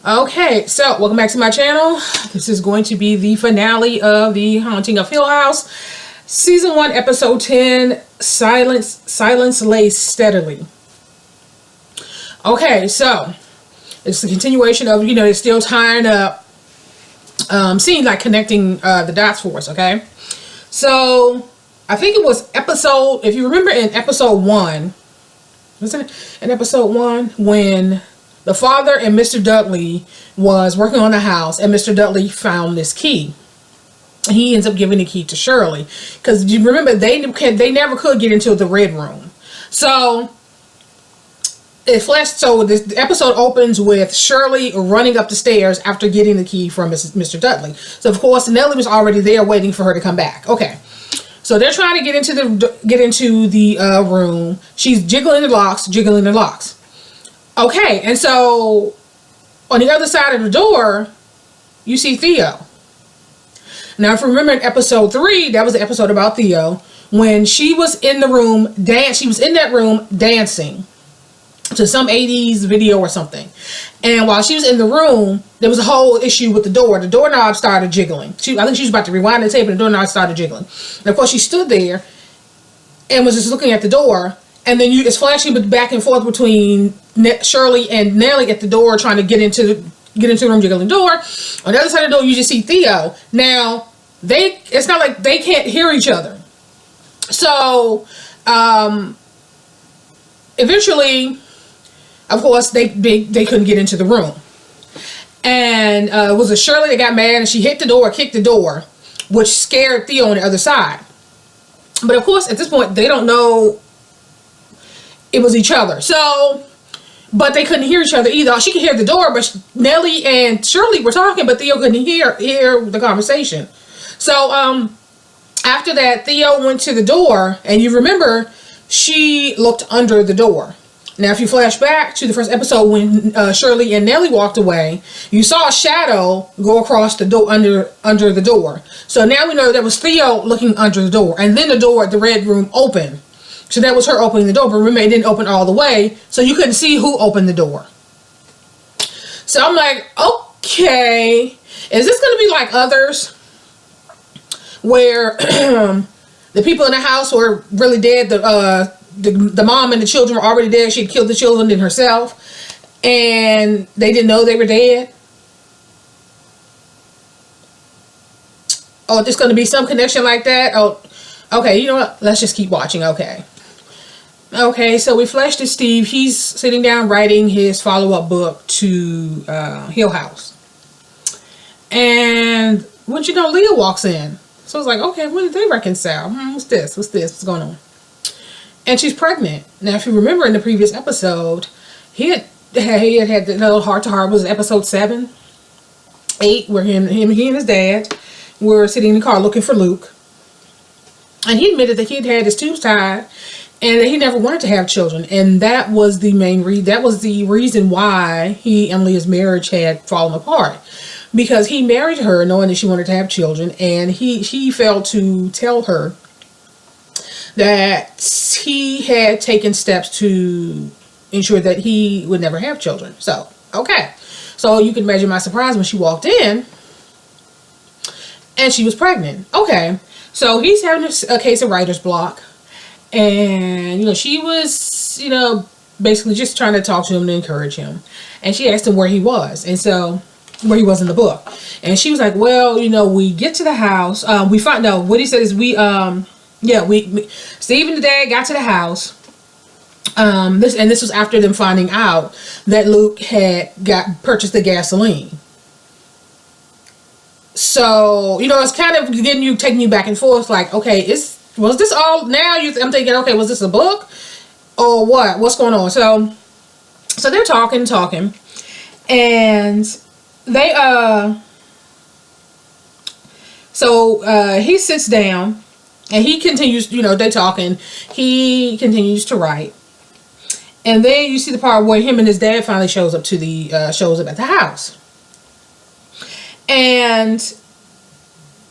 Okay, so welcome back to my channel. This is going to be the finale of The Haunting of Hill House, Season 1, Episode 10, Silence Leigh Steadily. Okay, so it's the continuation of, they're still tying up, seeing like connecting the dots for us, okay? So, I think it was if you remember in episode 1, wasn't it in episode 1 when the father and Mr. Dudley was working on the house, and Mr. Dudley found this key. He ends up giving the key to Shirley, because you remember they never could get into the red room. So it flashed. So the episode opens with Shirley running up the stairs after getting the key from Mr. Dudley. So of course Nellie was already there waiting for her to come back. Okay. So they're trying to get into the room. She's jiggling the locks. Okay, and so on the other side of the door, you see Theo. Now, if you remember in episode 3, that was the episode about Theo, when she was in the room, she was in that room dancing to some 80s video or something. And while she was in the room, there was a whole issue with the door. The doorknob started jiggling. I think she was about to rewind the tape, and the doorknob started jiggling. And of course, she stood there and was just looking at the door. And then it's flashing back and forth between Shirley and Nellie at the door, trying to get into the room, jiggling the door. On the other side of the door, you just see Theo. Now, it's not like they can't hear each other. So, eventually, of course, they couldn't get into the room. And it was a Shirley that got mad, and she kicked the door, which scared Theo on the other side. But of course, at this point, they don't know it was each other. So, but they couldn't hear each other either. She could hear the door, but Nellie and Shirley were talking, but Theo couldn't hear the conversation. So, after that, Theo went to the door, and you remember, she looked under the door. Now, if you flash back to the first episode when Shirley and Nellie walked away, you saw a shadow go across the door, under the door. So now we know that was Theo looking under the door. And then the red room opened. So that was her opening the door, but remember, it didn't open all the way, so you couldn't see who opened the door. So I'm like, okay, is this going to be like others, where the people in the house were really dead, the mom and the children were already dead, she'd killed the children and herself, and they didn't know they were dead? Oh, there's going to be some connection like that? Oh, okay, you know what, let's just keep watching. Okay, so we flash to Steve. He's sitting down writing his follow-up book to Hill House. And wouldn't you know, Leah walks in. So I was like, okay, when did they reconcile? What's this? What's going on? And she's pregnant. Now, if you remember in the previous episode, he had the little heart-to-heart. Was it episode 7? 8, where he and his dad were sitting in the car looking for Luke. And he admitted that he had his tubes tied, and that he never wanted to have children. And that was the reason why he and Leah's marriage had fallen apart. Because he married her knowing that she wanted to have children, and he failed to tell her that he had taken steps to ensure that he would never have children. So, okay. So you can imagine my surprise when she walked in and she was pregnant. Okay. So he's having a case of writer's block. And, she was, basically just trying to talk to him to encourage him. And she asked him where he was. And so, where he was in the book. And she was like, well, we get to the house. We find out what he said is Steve and the dad got to the house. This was after them finding out that Luke had purchased the gasoline. So, it's kind of taking you back and forth, like, okay, was this all now? I'm thinking, okay, was this a book or what? What's going on? So they're talking, and they he sits down and he continues, they talking. He continues to write, and then you see the part where him and his dad finally shows up at the house, and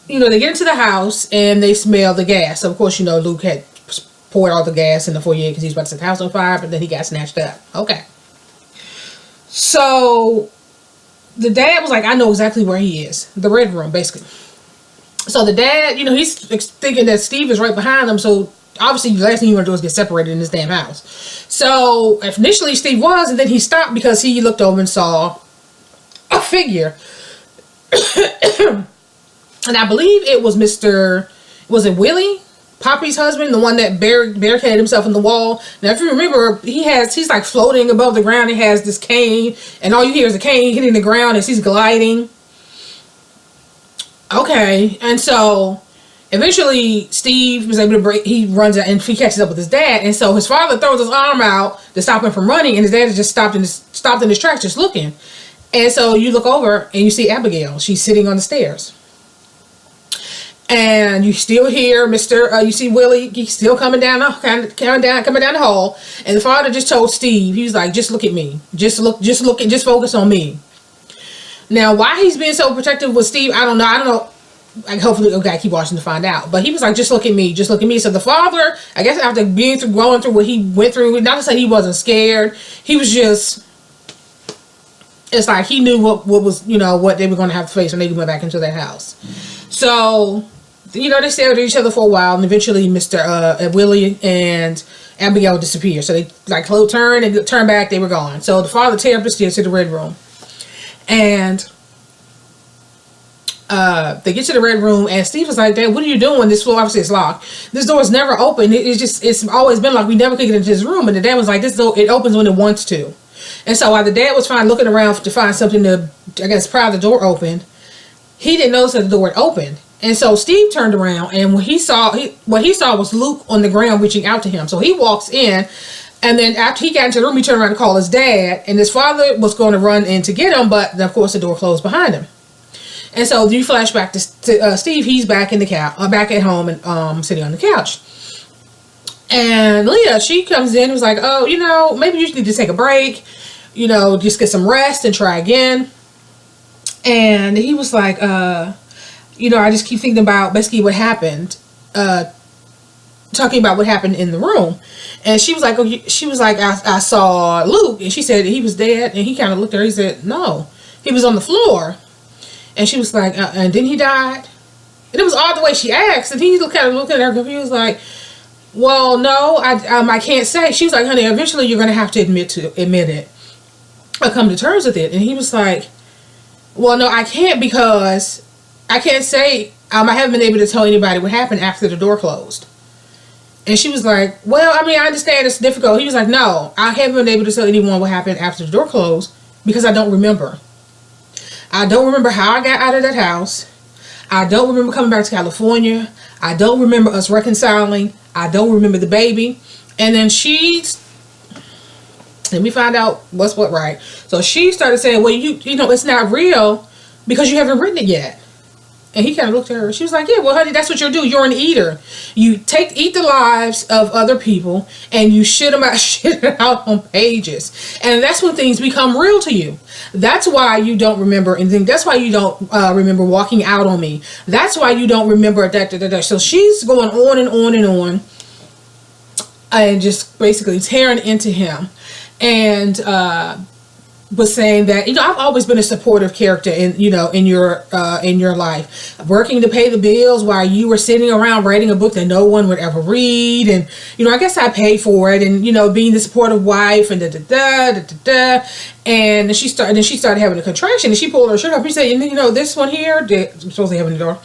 they get into the house and they smell the gas. So of course, Luke had poured all the gas in the foyer because he's about to set the house on fire, but then he got snatched up. Okay. So the dad was like, I know exactly where he is. The red room, basically. So the dad, you know, he's thinking that Steve is right behind him. So obviously the last thing you want to do is get separated in this damn house. So initially Steve was, and then he stopped because he looked over and saw a figure. And I believe it was was it Willie? Poppy's husband, the one that barricaded himself in the wall. Now, if you remember, he's like floating above the ground. He has this cane, and all you hear is a cane hitting the ground as he's gliding. Okay, and so eventually Steve was able to break. He runs out and he catches up with his dad, and so his father throws his arm out to stop him from running, and his dad is just stopped in his tracks, just looking. And so you look over and you see Abigail. She's sitting on the stairs. And you still hear you see Willie, he's still coming down the hall. And the father just told Steve, he was like, just look at me. Just focus on me. Now, why he's being so protective with Steve, I don't know. Like, hopefully, okay, I keep watching to find out. But he was like, just look at me. So the father, I guess after going through what he went through, not to say he wasn't scared, he was just, it's like he knew what was, you know, what they were going to have to face when they went back into that house. So, you know, they stared at each other for a while, and eventually Willie and Abigail disappeared. So they like turn back, they were gone. So the father teared up the stairs to the red room. And they get to the red room, and Steve was like, Dad, what are you doing? This floor obviously is locked. This door is never open. It's always been locked. We never could get into this room. And the dad was like, this door, it opens when it wants to. And so while the dad was looking around to find something to, I guess, pry the door open, he didn't notice that the door had opened. And so Steve turned around, and what he saw was Luke on the ground reaching out to him. So he walks in, and then after he got into the room, he turned around to call his dad, and his father was going to run in to get him, but of course the door closed behind him. And so you flash back to Steve. He's back back at home and sitting on the couch. And Leah, she comes in and was like, oh, you know, maybe you need to take a break, you know, just get some rest and try again. And he was like, you know, I just keep thinking about basically what happened, talking about what happened in the room. And she was like, I saw Luke, and she said he was dead. And he kind of looked at her. He said, no, he was on the floor. And she was like, and then he died. And it was odd the way she asked. And he kind of looked at her confused, like, well, no, I can't say. She was like, honey, eventually you're going to have to admit it. Or come to terms with it. And he was like, well, no, I can't, because I can't say, I haven't been able to tell anybody what happened after the door closed. And she was like, well, I mean, I understand it's difficult. He was like, no, I haven't been able to tell anyone what happened after the door closed because I don't remember. I don't remember how I got out of that house. I don't remember coming back to California. I don't remember us reconciling. I don't remember the baby. And then let me find out what's what, right? So she started saying, well, you know, it's not real because you haven't written it yet. And he kind of looked at her. She was like, yeah, well, honey, that's what you do. You're an eater. You eat the lives of other people, and you shit it out on pages. And that's when things become real to you. That's why you don't remember anything. That's why you don't remember walking out on me. That's why you don't remember that. So she's going on and on and on, and just basically tearing into him. And was saying that, you know, I've always been a supportive character in your life, working to pay the bills while you were sitting around writing a book that no one would ever read, and you know, I guess I paid for it, and you know, being the supportive wife, and and she started having a contraction, and she pulled her shirt up. She said, you know, this one here, supposedly having the door,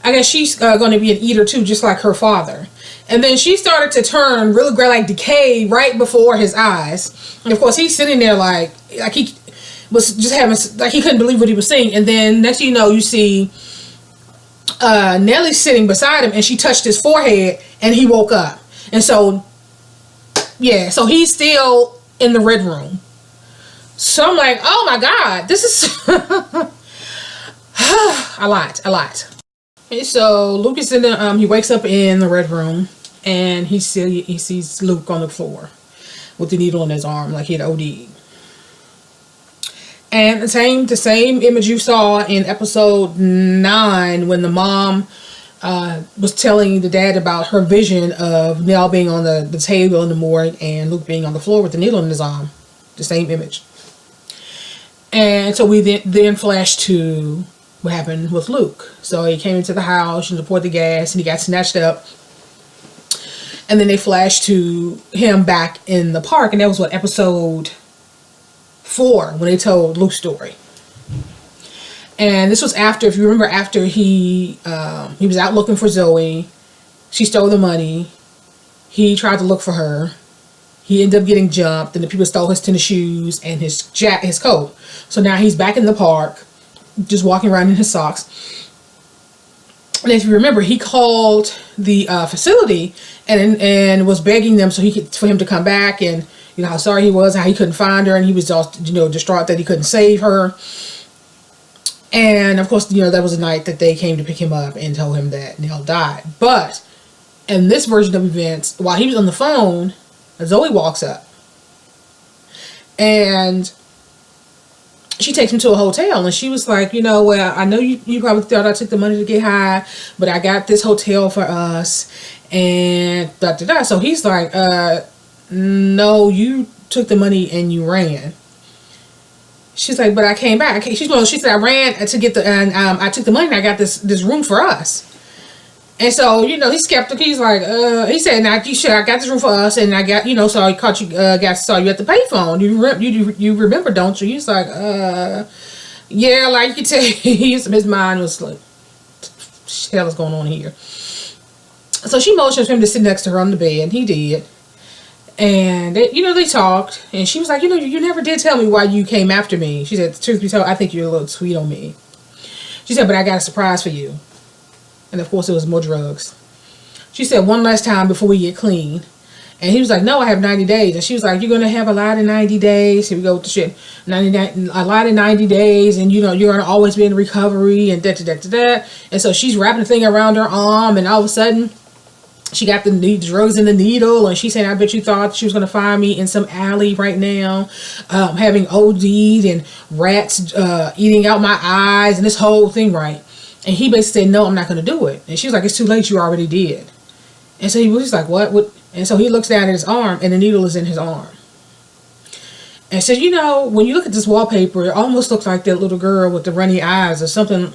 I guess she's going to be an eater too, just like her father. And then she started to turn really gray, like decay right before his eyes. And of course, he's sitting there like he was just having, like he couldn't believe what he was seeing. And then next thing you know, you see Nellie sitting beside him, and she touched his forehead, and he woke up. And so, yeah, so he's still in the red room. So I'm like, oh my God, this is a lot. And so Luke is in the, he wakes up in the red room, and he sees Luke on the floor with the needle in his arm, like he had OD'd. And the same image you saw in episode 9 when the mom was telling the dad about her vision of Nell being on the table in the morgue and Luke being on the floor with the needle in his arm. The same image. And so we then flash to what happened with Luke. So he came into the house and poured the gas and he got snatched up. And then they flash to him back in the park. And that was what, episode 4, when they told Luke's story. And this was after, if you remember, after he was out looking for Zoe. She stole the money. He tried to look for her. He ended up getting jumped, and the people stole his tennis shoes and his coat. So now he's back in the park, just walking around in his socks. And if you remember, he called the facility and was begging them for him to come back, and you know how sorry he was, how he couldn't find her, and he was just distraught that he couldn't save her. And of course, that was the night that they came to pick him up and told him that Nell died. But in this version of events, while he was on the phone, Zoe walks up and she takes him to a hotel, and she was like, well, I know you probably thought I took the money to get high, but I got this hotel for us, and da-da-da. So he's like, no, you took the money and you ran. She's like, but I came back. She said, I ran to get I took the money and I got this room for us. And so, he's skeptical. He's like, he said, now you sure I got this room for us, and I got, so I caught you, saw you at the payphone. You remember, don't you? He's like, yeah, like you can tell. His mind was like, what the hell is going on here? So she motioned for him to sit next to her on the bed, and he did. And they talked, and she was like, you never did tell me why you came after me. She said, the truth be told, I think you're a little sweet on me. She said, but I got a surprise for you. And of course it was more drugs. She said, one last time before we get clean. And he was like, no, I have 90 days. And she was like, you're going to have a lot in 90 days. Here we go with the shit. A lot in 90 days. And, you're going to always be in recovery and da-da-da-da-da. And so she's wrapping the thing around her arm. And all of a sudden, she got the drugs in the needle. And she said, I bet you thought she was going to find me in some alley right now. Having OD'd and rats eating out my eyes. And this whole thing, right? And he basically said, no, I'm not going to do it. And she was like, it's too late. You already did. And so he was like, what? And so he looks down at his arm, and the needle is in his arm. And said, when you look at this wallpaper, it almost looks like that little girl with the runny eyes or something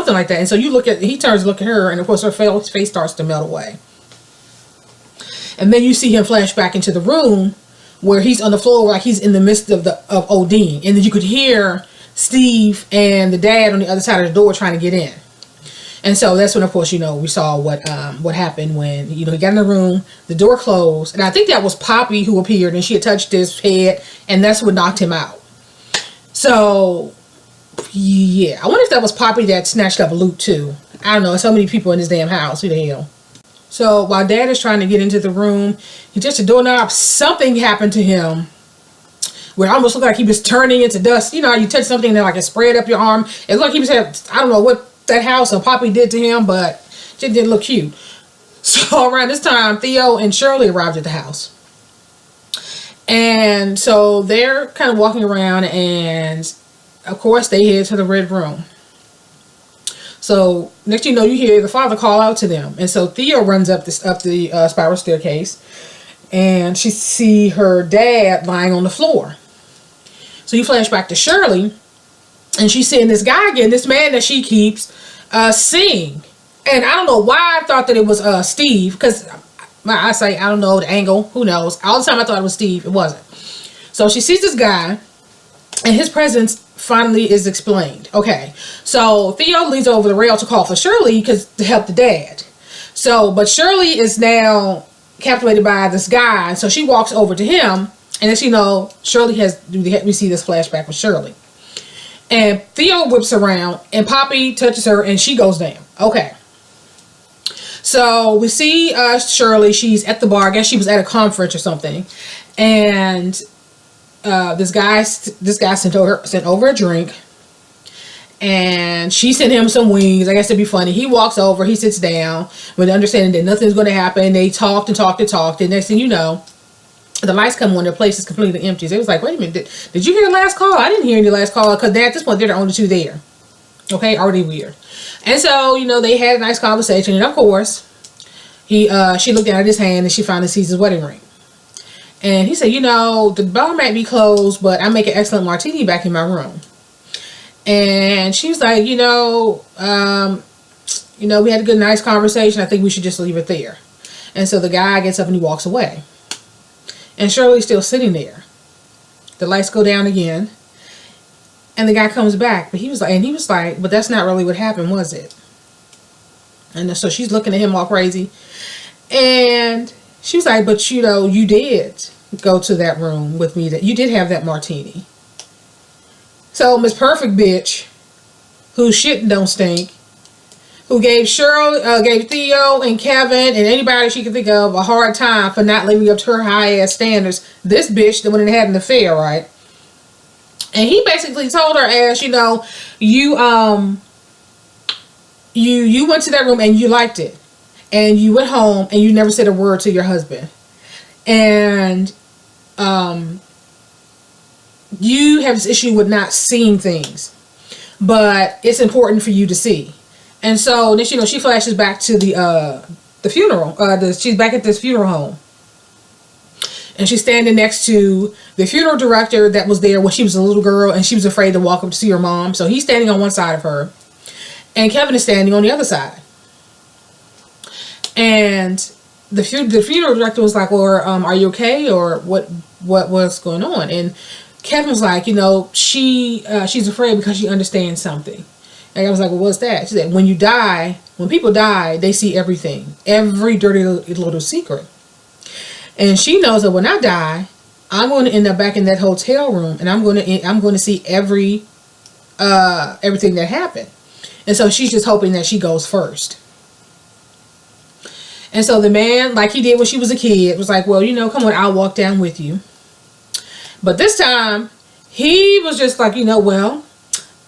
like that. And so he turns to look at her, and of course her face starts to melt away. And then you see him flash back into the room where he's on the floor, like he's in the midst of ODing. And then you could hear Steve and the dad on the other side of the door trying to get in. And so that's when, of course, we saw what happened when, he got in the room, the door closed. And I think that was Poppy who appeared, and she had touched his head, and that's what knocked him out. So, yeah. I wonder if that was Poppy that snatched up Luke, too. I don't know. So many people in this damn house. Who the hell? So, while Dad is trying to get into the room, he touched the doorknob. Something happened to him where it almost looked like he was turning into dust. You touch something and then like it spread up your arm. It looked like he was I don't know what that house or Poppy did to him, but it didn't look cute. So around this time, Theo and Shirley arrived at the house. And so they're kind of walking around, and of course they head to the red room. So next you hear the father call out to them. And so Theo runs up the spiral staircase, and she see her dad lying on the floor. So you flash back to Shirley, and she's seeing this guy again, this man that she keeps seeing. And I don't know why I thought that it was Steve, because my eyesight, I don't know, the angle, who knows. All the time I thought it was Steve, it wasn't. So she sees this guy, and his presence finally is explained. Okay, so Theo leans over the rail to call for Shirley to help the dad. So, but Shirley is now captivated by this guy, so she walks over to him. And as Shirley we see this flashback with Shirley. And Theo whips around, and Poppy touches her, and she goes down. Okay. So we see Shirley. She's at the bar. I guess she was at a conference or something. And this guy sent over a drink. And she sent him some wings. I guess to be funny. He walks over. He sits down with understanding that nothing's going to happen. They talked and talked and talked. And next thing you know, the lights come on, their place is completely empty. So it was like, wait a minute, did you hear the last call? I didn't hear any last call, because at this point they're the only two there. Okay, already weird. And so, they had a nice conversation, and of course, she looked down at his hand, and she finally sees his wedding ring. And he said, the bar might be closed, but I make an excellent martini back in my room. And she was like, we had a good, nice conversation. I think we should just leave it there. And so the guy gets up and he walks away. And Shirley's still sitting there. The lights go down again. And the guy comes back. But he was like, but that's not really what happened, was it? And so she's looking at him all crazy. And she was like, but you did go to that room with me. That you did have that martini. So Miss Perfect Bitch, whose shit don't stink, who gave Theo and Kevin and anybody she could think of a hard time for not living up to her high ass standards. This bitch, the one that had an affair, right? And he basically told her as, you went to that room and you liked it. And you went home and you never said a word to your husband. And you have this issue with not seeing things. But it's important for you to see. And so then she flashes back to the funeral. She's back at this funeral home. And she's standing next to the funeral director that was there when she was a little girl and she was afraid to walk up to see her mom. So he's standing on one side of her. And Kevin is standing on the other side. And the funeral director was like, well, are you okay? Or what's going on? And Kevin was like, she's afraid because she understands something. And I was like, well, what's that? She said, when people die, they see everything. Every dirty little secret. And she knows that when I die, I'm going to end up back in that hotel room and I'm going to see everything that happened. And so she's just hoping that she goes first. And so the man, like he did when she was a kid, was like, well, come on, I'll walk down with you. But this time, he was just like, well,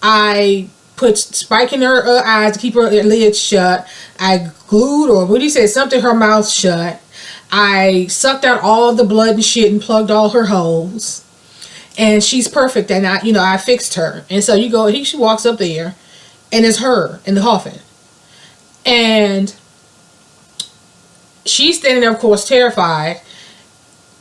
I put spike in her eyes to keep her lids shut. I glued, or what he said, something her mouth shut. I sucked out all the blood and shit and plugged all her holes. And she's perfect. And I fixed her. And so she walks up there and it's her in the coffin. And she's standing there, of course, terrified.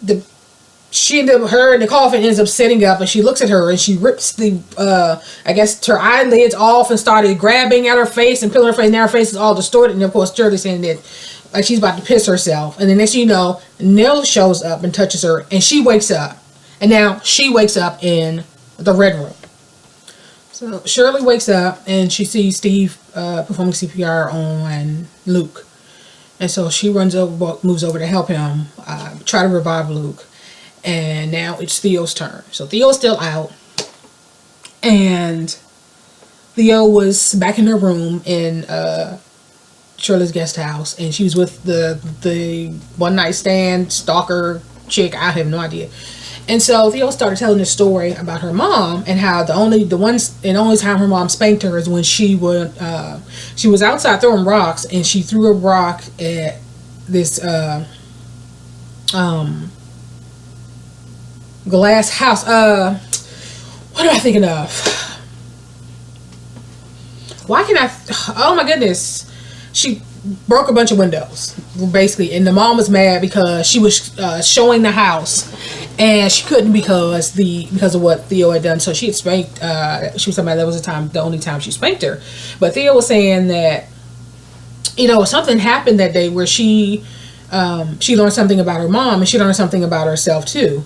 Her in the coffin ends up sitting up and she looks at her and she rips her eyelids off and started grabbing at her face and peeling her face. Now her face is all distorted. And of course, Shirley's saying that like she's about to piss herself. And then next thing you know, Nell shows up and touches her and she wakes up. And now she wakes up in the red room. So Shirley wakes up and she sees Steve performing CPR on Luke. And so she moves over to help him try to revive Luke. And now it's Theo's turn. So Theo's still out. And Theo was back in her room in Shirley's guest house. And she was with the one night stand stalker chick. I have no idea. And so Theo started telling this story about her mom and how the only time her mom spanked her is when she was outside throwing rocks and she threw a rock at this glass house. What am I thinking of? Oh my goodness. She broke a bunch of windows, basically, and the mom was mad because she was showing the house and she couldn't because of what Theo had done. So she had spanked, she was talking about that was the only time she spanked her. But Theo was saying that, something happened that day where she learned something about her mom and she learned something about herself too.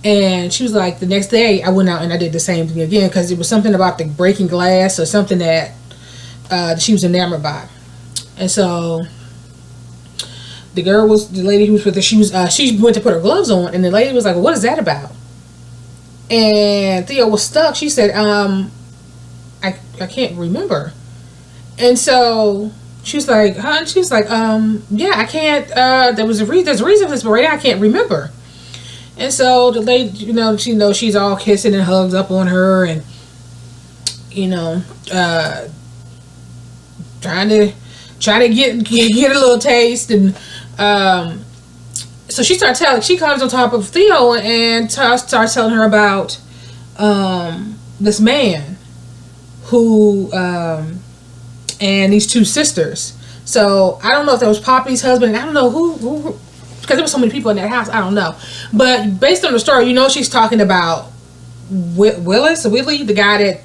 And she was like, the next day I went out and I did the same thing again because it was something about the breaking glass or something that she was enamored by. And so the lady who was with her, she went to put her gloves on and the lady was like, well, what is that about? And Theo was stuck. She said, I can't remember. And so she was like, huh? And she was like, yeah, I can't, there's a reason for this, but right now I can't remember. And so the lady, she knows she's all kissing and hugs up on her and, trying to get a little taste. And so she comes on top of Theo and starts telling her about this man who and these two sisters. So I don't know if that was Poppy's husband. I don't know who because there were so many people in that house. I don't know. But based on the story, she's talking about Willie, the guy that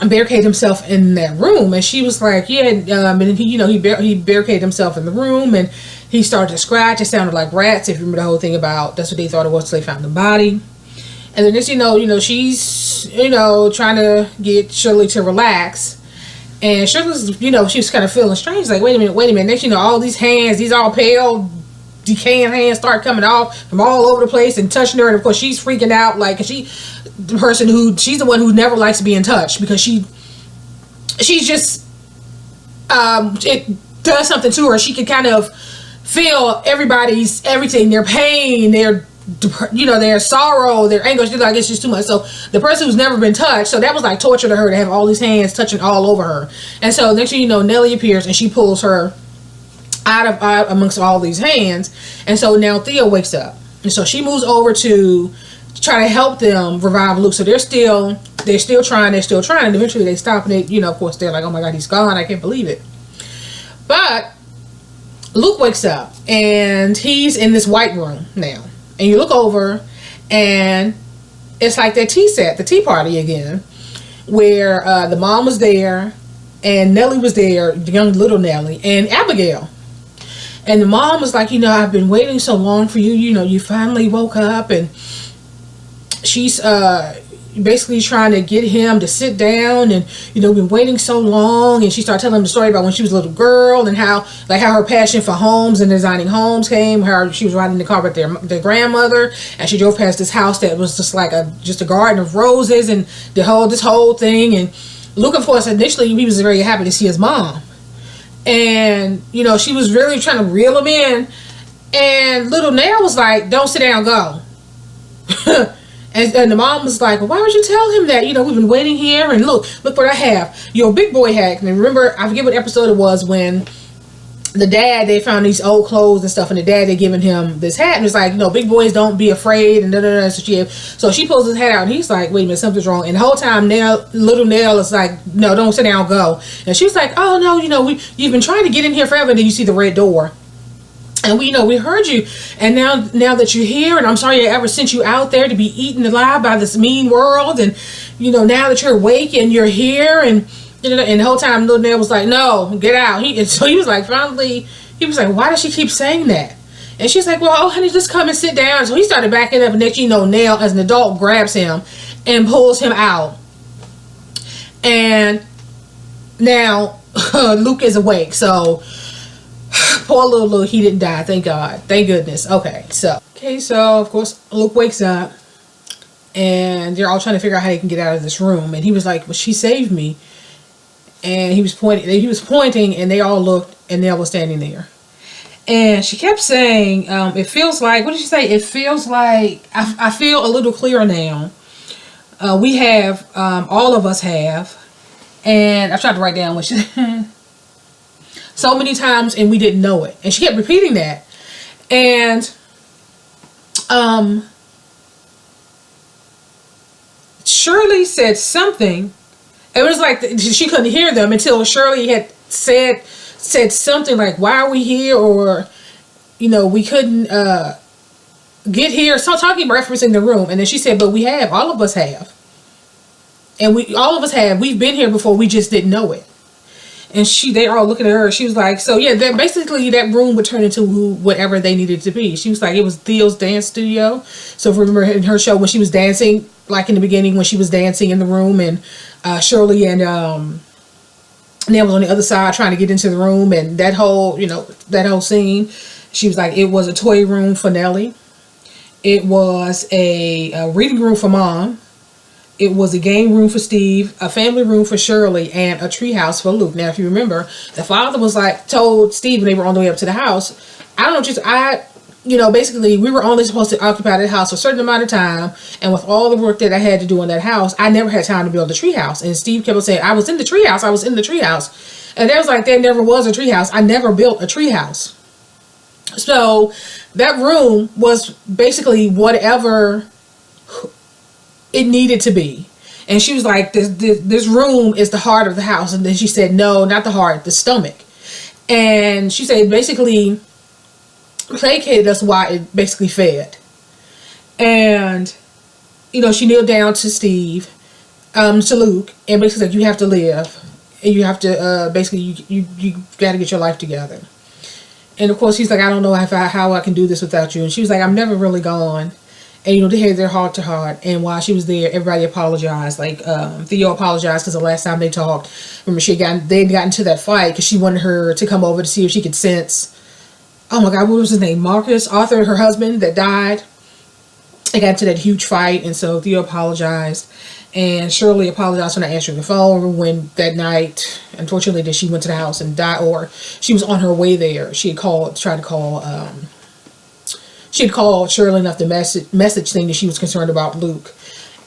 barricade himself in that room. And she was like, yeah, and he barricaded himself in the room, and he started to scratch. It sounded like rats, if you remember the whole thing about that's what they thought it was till they found the body. And then next she's trying to get Shirley to relax, and Shirley's she was kind of feeling strange, like, wait a minute. Next all these hands, these all pale decaying hands start coming off from all over the place and touching her. And of course she's freaking out, like, she's the one who never likes being touched, because she's just it does something to her. She can kind of feel everything, their pain, their sorrow, their anger. She's like, it's just too much. So the person who's never been touched, so that was like torture to her, to have all these hands touching all over her. And so next thing you know, Nellie appears and she pulls her out amongst all these hands. And so now Theo wakes up, and so she moves over to try to help them revive Luke. So they're still trying, and eventually they stop, and they, of course they're like, oh my god, he's gone, I can't believe it. But Luke wakes up and he's in this white room now, and you look over and it's like that the tea party again, where the mom was there and Nellie was there, the young little Nellie, and Abigail. And the mom was like, I've been waiting so long for you. You finally woke up. And she's basically trying to get him to sit down. And, been waiting so long. And she started telling him the story about when she was a little girl, and how her passion for homes and designing homes came. How she was riding in the car with their grandmother. And she drove past this house that was just like a garden of roses, and this whole thing. And Luke, of course, initially he was very happy to see his mom. And, she was really trying to reel him in. And little Nell was like, don't sit down, go. and the mom was like, well, why would you tell him that? We've been waiting here, and look what I have. Your big boy hat. And remember, I forget what episode it was, when the dad, they found these old clothes and stuff, and the dad, they given him this hat, and it's like, big boys don't be afraid, and da-da-da. So she pulls his hat out, and he's like, wait a minute, something's wrong. And the whole time little Nell is like, no, don't sit down, go. And she's like, oh no, you've been trying to get in here forever. And then you see the red door, and we heard you, and now that you're here, and I'm sorry I ever sent you out there to be eaten alive by this mean world, and now that you're awake and you're here, and the whole time little Nell was like, no, get out. So he was like, finally, he was like, why does she keep saying that? And she's like, well, oh honey, just come and sit down. So he started backing up, and next Nell, as an adult, grabs him and pulls him out. And now Luke is awake. So poor little Luke, he didn't die, thank God, thank goodness. Okay, so of course Luke wakes up, and they're all trying to figure out how they can get out of this room. And he was like, well, she saved me. And he was pointing, and they all looked, and Nell was standing there. And she kept saying, it feels like, what did she say? It feels like, I feel a little clearer now. We have, all of us have. And I tried to write down what she said. So many times, and we didn't know it. And she kept repeating that. And, Shirley said something. It was like she couldn't hear them until Shirley had said something like, why are we here? Or, we couldn't get here. So talking, referencing the room. And then she said, but we have. All of us have. And all of us have. We've been here before. We just didn't know it. And they all looking at her. She was like, so yeah, basically that room would turn into whatever they needed to be. She was like, it was Theo's dance studio. So if you remember in her show when she was dancing, like in the beginning when she was dancing in the room, and Shirley and Nell was on the other side trying to get into the room, and that whole scene, she was like, it was a toy room for Nellie. It was a reading room for Mom. It was a game room for Steve, a family room for Shirley, and a treehouse for Luke. Now, if you remember, the father was like, told Steve when they were on the way up to the house, basically we were only supposed to occupy that house for a certain amount of time. And with all the work that I had to do in that house, I never had time to build a treehouse. And Steve kept on saying, I was in the treehouse. And there was like, there never was a treehouse. I never built a treehouse. So that room was basically whatever it needed to be. And she was like, this room is the heart of the house. And then she said, no, not the heart, the stomach. And she said basically placated us while it basically fed. And she kneeled down to Steve. to Luke, and basically like, you have to live, and you have to basically you got to get your life together. And of course he's like, I don't know how I can do this without you. And she was like, I'm never really gone. And you know, they had their heart to heart. And while she was there, everybody apologized. Like Theo apologized because the last time they talked, remember they had gotten into that fight because she wanted her to come over to see if she could sense. Oh my God, what was his name? Marcus, Arthur, her husband that died. They got into that huge fight, and so Theo apologized, and Shirley apologized for not answering the phone when that night, unfortunately, that she went to the house and died, or she was on her way there. She had called Shirley enough to message saying that she was concerned about Luke,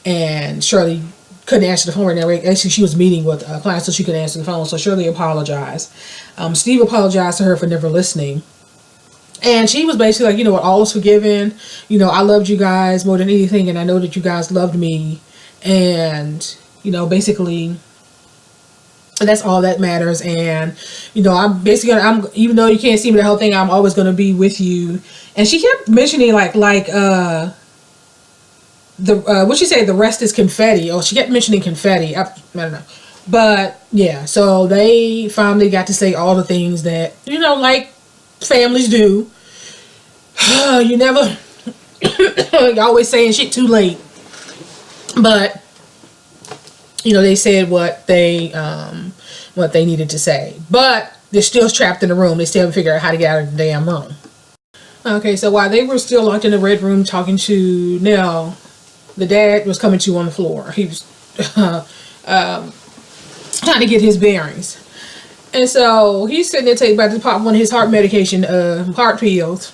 and Shirley couldn't answer the phone right now. Actually, she was meeting with a client, so she couldn't answer the phone, so Shirley apologized. Steve apologized to her for never listening. And she was basically like, you know what, all is forgiven. You know, I loved you guys more than anything, and I know that you guys loved me. And, you know, basically, that's all that matters. And, you know, I'm even though you can't see me the whole thing, I'm always going to be with you. And she kept mentioning what she said, the rest is confetti. Oh, she kept mentioning confetti. I don't know. But, yeah, so they finally got to say all the things that, you know, like families do. You never you're always saying shit too late, but you know, they said what they needed to say, but they're still trapped in the room. They still haven't figured out how to get out of the damn room. Okay, so while they were still locked in the red room talking to Nell, the dad was coming to on the floor. He was trying to get his bearings. And so he's sitting there about to pop one of his heart medication, heart pills.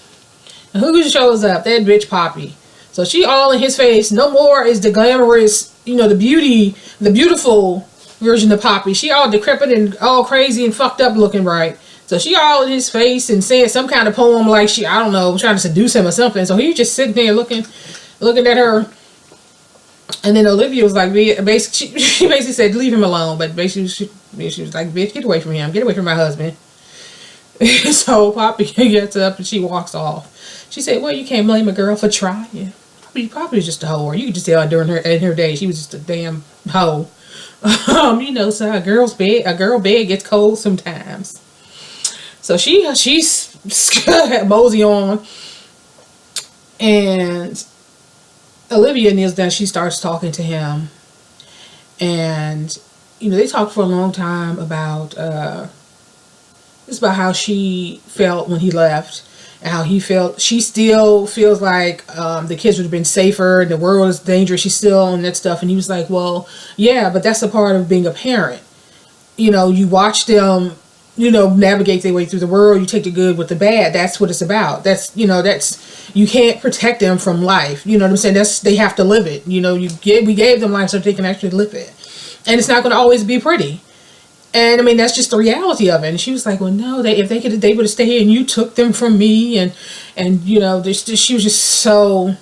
And who shows up? That bitch Poppy. So she all in his face. No more is the glamorous, you know, the beautiful version of Poppy. She all decrepit and all crazy and fucked up looking, right? So she all in his face and saying some kind of poem like I don't know, trying to seduce him or something. So he was just sitting there looking at her. And then Olivia was like, basically, she basically said, leave him alone. But basically, she was like, bitch, get away from him. Get away from my husband. So Poppy gets up and she walks off. She said, well, you can't blame a girl for trying. Poppy was just a hoe. You could just tell during her day, she was just a damn hoe. You know, so a girl bed gets cold sometimes. So she's mosey on. And Olivia kneels down. She starts talking to him, and you know, they talked for a long time about how she felt when he left, and how he felt. She still feels like the kids would have been safer, and the world is dangerous. She's still on that stuff, and he was like, "Well, yeah, but that's a part of being a parent. You know, you watch them, you know, navigate their way through the world. You take the good with the bad. That's what it's about. You can't protect them from life. You know what I'm saying? They have to live it. You know, we gave them life so they can actually live it. And it's not going to always be pretty. And I mean, that's just the reality of it." And she was like, well, no, they would have stayed here and you took them from me. And you know, she was just so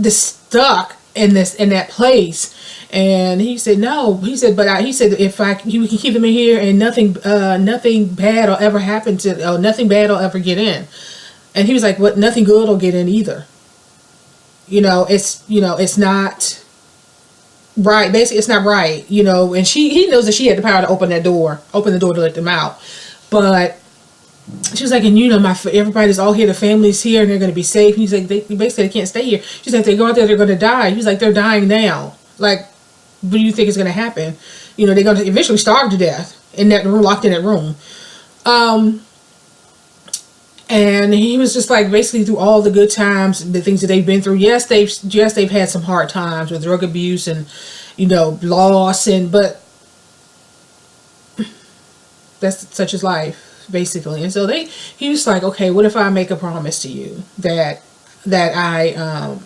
stuck in that place. And he said, no, he said, if we can keep them in here and nothing bad will ever happen nothing bad will ever get in. And he was like, what? Nothing good will get in either. You know, it's not right. Basically, it's not right. You know, and he knows that she had the power to open the door to let them out. But she was like, and you know, everybody's all here, the family's here, and they're going to be safe. And he's like, they can't stay here. She's like, if they go out there, they're going to die. He's like, they're dying now. Like, what do you think is going to happen? You know, they're going to eventually starve to death in that room, locked in that room. And he was just like, basically through all the good times, the things that they've been through. Yes, they've had some hard times with drug abuse and, you know, loss, but that's such is life, basically. And so he was like, okay, what if I make a promise to you that I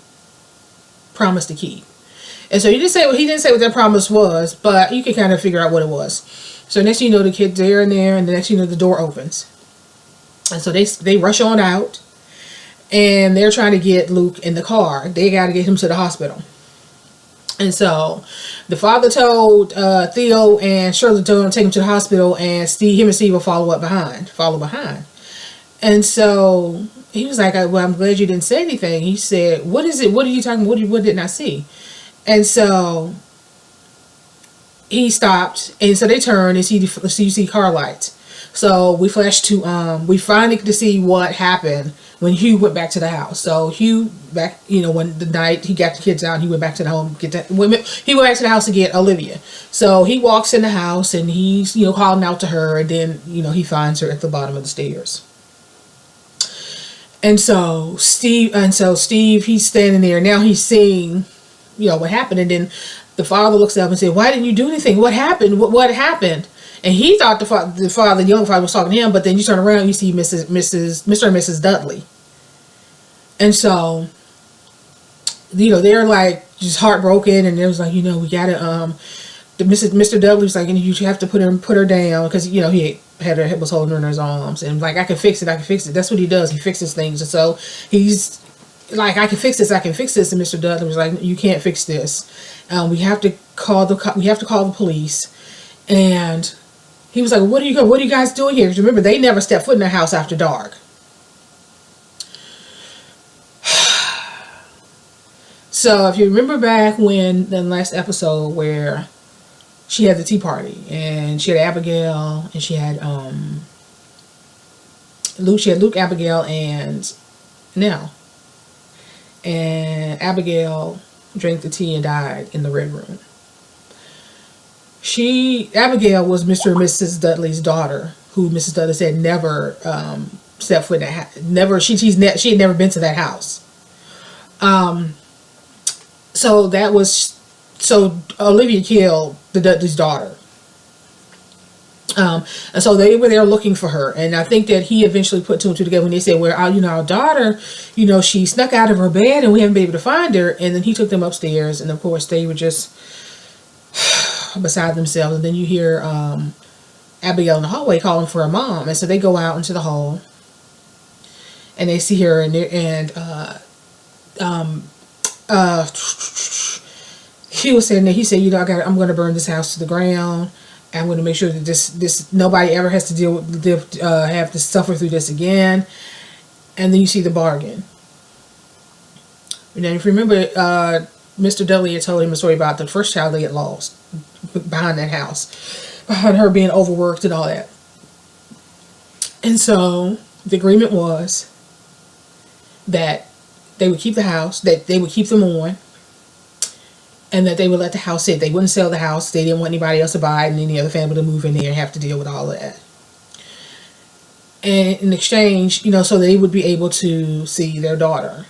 promise to keep? And so he didn't say what that promise was, but you can kind of figure out what it was. So next thing you know, the kid's there, and the next thing you know, the door opens. And so they rush on out, and they're trying to get Luke in the car. They got to get him to the hospital. And so the father told Theo and Shirley to take him to the hospital, and him and Steve will follow behind. And so he was like, well, I'm glad you didn't say anything. He said, what is it? What are you talking about? What didn't I see? And so he stopped, and so they turn and see car lights. So we flash to we finally get to see what happened when Hugh went back to the house. So Hugh back, when the night he got the kids out, he went back to the home. He went back to the house to get Olivia. So he walks in the house and he's calling out to her, and then he finds her at the bottom of the stairs. And so Steve, he's standing there. Now he's seeing, what happened, and then the father looks up and said, "Why didn't you do anything? What happened? What happened?" And he thought the young father was talking to him, but then you turn around, you see Mr. and Mrs. Dudley. And so, they're like just heartbroken, and it was like, we gotta, Mr. Dudley was like, you have to put her down, because, he was holding her in his arms, and like, I can fix it. That's what he does. He fixes things. And so he's like, I can fix this. And Mr. Dudley was like, you can't fix this. We have to call the police. And he was like, what are you guys doing here? Because remember, they never stepped foot in their house after dark. So if you remember back when the last episode where she had the tea party, and she had Abigail, and she had Luke, Abigail, and Nell. And Abigail drank the tea and died in the red room. Abigail was Mr. and Mrs. Dudley's daughter, who Mrs. Dudley said never stepped foot in that house. She had never been to that house. So Olivia killed the Dudley's daughter. And so they were there looking for her, and I think that he eventually put two and two together when they said, "Well, our daughter, she snuck out of her bed, and we haven't been able to find her." And then he took them upstairs, and of course they were just beside themselves. And then you hear Abigail in the hallway calling for her mom, and so they go out into the hall, and they see her, Hugh was saying that he said, I'm going to burn this house to the ground. I'm going to make sure that this nobody ever has to have to suffer through this again. And then you see the bargain. And then if you remember, Mr. Dudley had told him a story about the first child they had lost behind that house, behind her being overworked and all that. And so the agreement was that they would keep the house, that they would keep them on, and that they would let the house sit. They wouldn't sell the house. They didn't want anybody else to buy it and any other family to move in there and have to deal with all of that. And in exchange, so they would be able to see their daughter.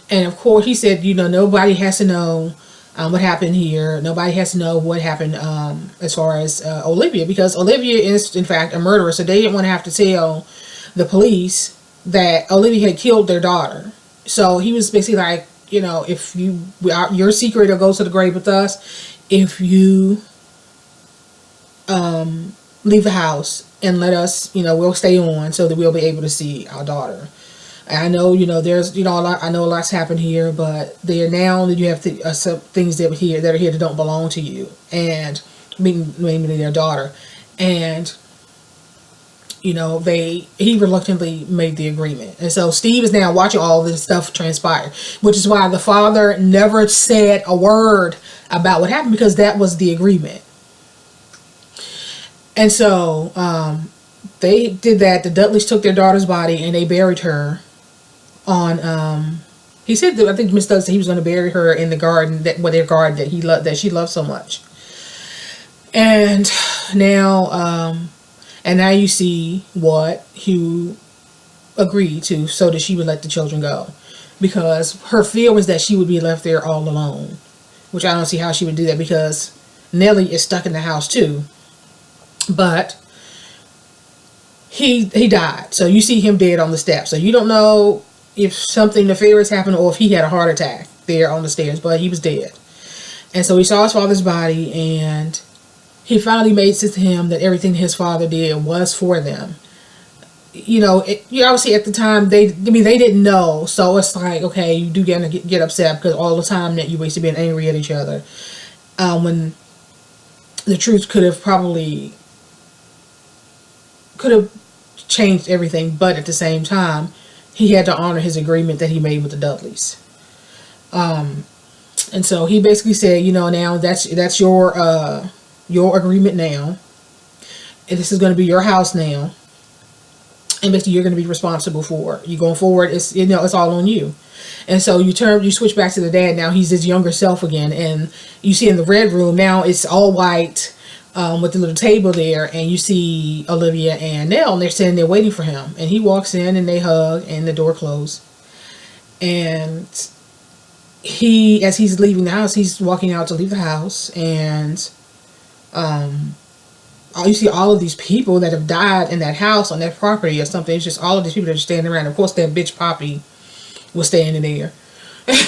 And of course, he said, nobody has to know what happened here. Nobody has to know what happened as far as Olivia, because Olivia is, in fact, a murderer. So they didn't want to have to tell the police that Olivia had killed their daughter. So he was basically like, if your secret will go to the grave with us if you leave the house and let us, we'll stay on so that we'll be able to see our daughter. And I know, there's, I know a lot's happened here, but there now that you have some things that are here that don't belong to you, and mainly their daughter. And he reluctantly made the agreement. And so Steve is now watching all this stuff transpire, which is why the father never said a word about what happened, because that was the agreement. And so they did that. The Dudleys took their daughter's body and they buried her on, he said that, I think Miss Dudley said he was going to bury her in the garden, their garden that she loved so much. And now, and now you see what Hugh agreed to, so that she would let the children go. Because her fear was that she would be left there all alone. Which I don't see how she would do that, because Nellie is stuck in the house too. But he died. So you see him dead on the steps. So you don't know if something nefarious happened or if he had a heart attack there on the stairs. But he was dead. And so he saw his father's body, and he finally made sense to him that everything his father did was for them. Obviously at the time they didn't know, so it's like, okay, you do get upset because all the time that you wasted being angry at each other, when the truth could have changed everything. But at the same time, he had to honor his agreement that he made with the Dudleys. And so he basically said, now that's your agreement now. And this is going to be your house now. And basically you're going to be responsible for it. You going forward, it's all on you. And so you switch back to the dad. Now he's his younger self again. And you see in the red room, now it's all white with the little table there. And you see Olivia and Nell, and they're sitting there waiting for him. And he walks in and they hug and the door closed. And as he's leaving the house, he's walking out to leave the house. And you see all of these people that have died in that house on that property or something. It's just all of these people that are standing around. Of course, that bitch Poppy was standing there.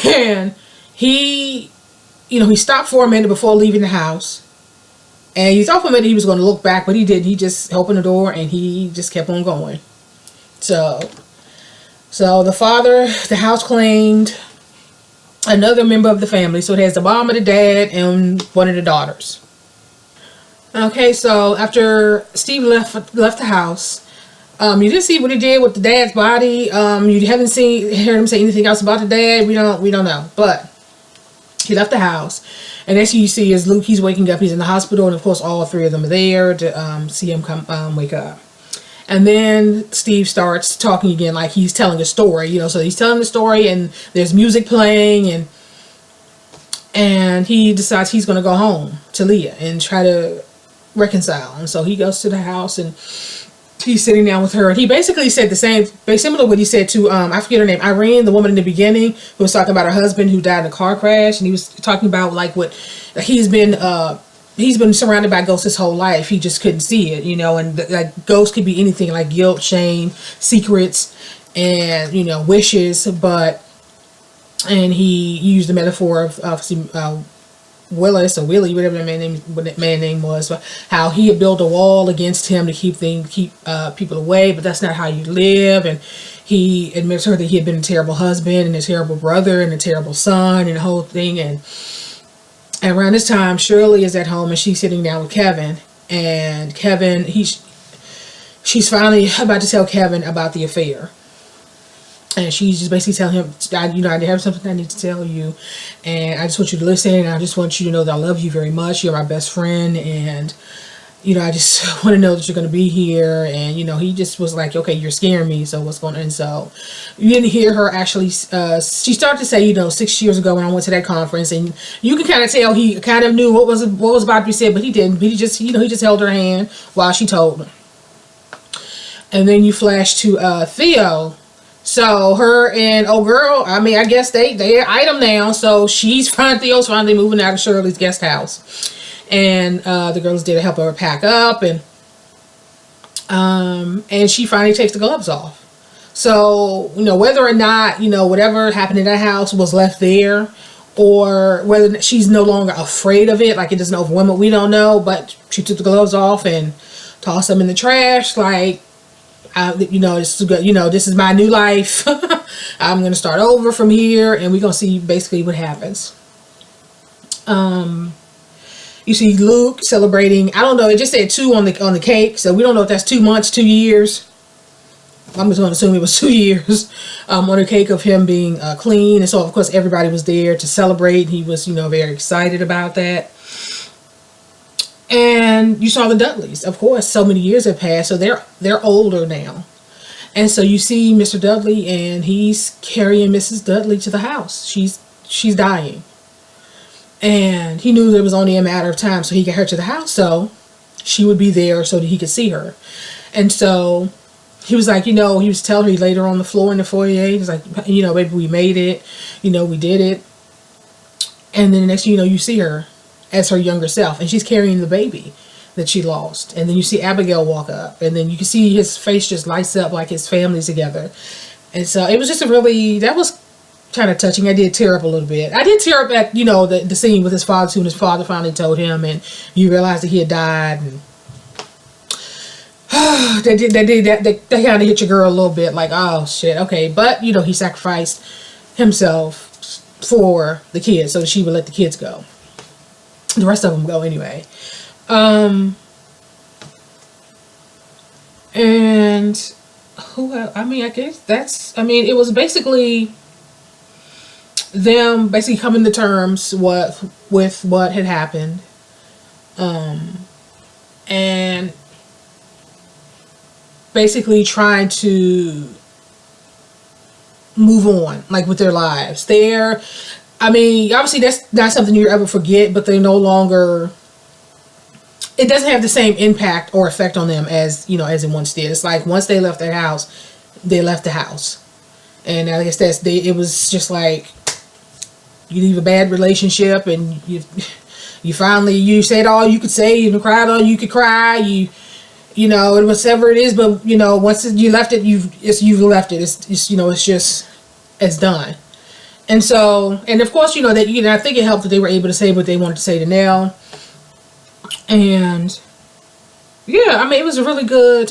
And he stopped for a minute before leaving the house. And you thought for a minute he was going to look back, but he didn't. He just opened the door and he just kept on going. So the father, the house claimed another member of the family. So it has the mom and the dad and one of the daughters. Okay, so after Steve left the house, you didn't see what he did with the dad's body. You haven't heard him say anything else about the dad. We don't know. But he left the house, and next thing you see is Luke. He's waking up. He's in the hospital, and of course, all three of them are there to see him wake up. And then Steve starts talking again, like he's telling a story. So he's telling the story, and there's music playing, and he decides he's going to go home to Leah and try to reconcile. And so he goes to the house and he's sitting down with her, and he basically said the same, very similar to what he said to I forget her name, Irene, the woman in the beginning who was talking about her husband who died in a car crash. And he was talking about like what he's been surrounded by ghosts his whole life. He just couldn't see it, and like ghosts could be anything, like guilt, shame, secrets, and wishes. And he used the metaphor of Willis or Willie, whatever that man name was, how he had built a wall against him to keep people away, but that's not how you live. And he admits to her that he had been a terrible husband and a terrible brother and a terrible son and the whole thing. And around this time, Shirley is at home and she's sitting down with Kevin. And Kevin, she's finally about to tell Kevin about the affair. And she's just basically telling him, I have something I need to tell you. And I just want you to listen. And I just want you to know that I love you very much. You're my best friend. And, I just want to know that you're going to be here. And, he just was like, okay, you're scaring me. So what's going on? And so you didn't hear her actually. She started to say, 6 years ago when I went to that conference. And you can kind of tell he kind of knew what was about to be said. But he didn't. But he just held her hand while she told him. And then you flash to Theo. So her and girl, I guess they're item now. So Theo's finally moving out of Shirley's guest house, and the girls did help her pack up, and she finally takes the gloves off. So whether or not whatever happened in that house was left there, or whether she's no longer afraid of it, like it doesn't overwhelm her, we don't know. But she took the gloves off and tossed them in the trash, like. This is good. This is my new life. I'm going to start over from here, and we're going to see basically what happens. You see Luke celebrating. I don't know. It just said 2 on the cake, so we don't know if that's 2 months, 2 years. I'm just going to assume it was 2 years on the cake of him being clean, and so of course everybody was there to celebrate. He was very excited about that. And you saw the Dudleys. Of course, so many years have passed, so they're older now. And so you see Mr. Dudley, and he's carrying Mrs. Dudley to the house. She's dying. And he knew that it was only a matter of time so he got her to the house, so she would be there so that he could see her. And so he was like, he was telling her, he laid her on the floor in the foyer. He was like, baby, we made it. We did it. And then the next thing you see her as her younger self, and she's carrying the baby that she lost. And then you see Abigail walk up, and then you can see his face just lights up like his family's together. And so it was just that was kind of touching. I did tear up a little bit. I did tear up at the scene with his father too, and his father finally told him, and you realize that he had died. And that kind of hit your girl a little bit, like, oh shit, okay. But he sacrificed himself for the kids so that she would let the kids go. The rest of them go anyway. And who, I guess it was basically them basically coming to terms with what had happened, and basically trying to move on, like, with their lives. I mean, obviously that's not something you ever forget, but they're no longer, it doesn't have the same impact or effect on them as, you know, as it once did. It's like once they left their house, they left the house. And I guess it was just like, you leave a bad relationship and you finally, you said all you could say, you cried all you could cry, you know, and whatever it is, but, you know, once you left it, you've left it. It's you know, it's done. And so, and of course, you know, that, you know, I think it helped that they were able to say what they wanted to say to Nell. And yeah, I mean, it was a really good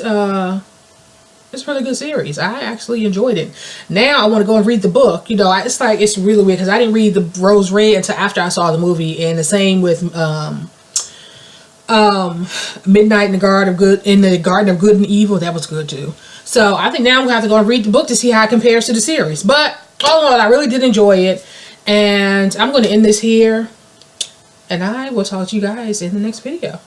series. I actually enjoyed it. Now I want to go and read the book. You know, it's like, it's really weird because I didn't read the Rose Red until after I saw the movie, and the same with Midnight in the Garden of Good and Evil. That was good too. So I think now I'm gonna have to go and read the book to see how it compares to the series. But all in all, I really did enjoy it, and I'm going to end this here, and I will talk to you guys in the next video.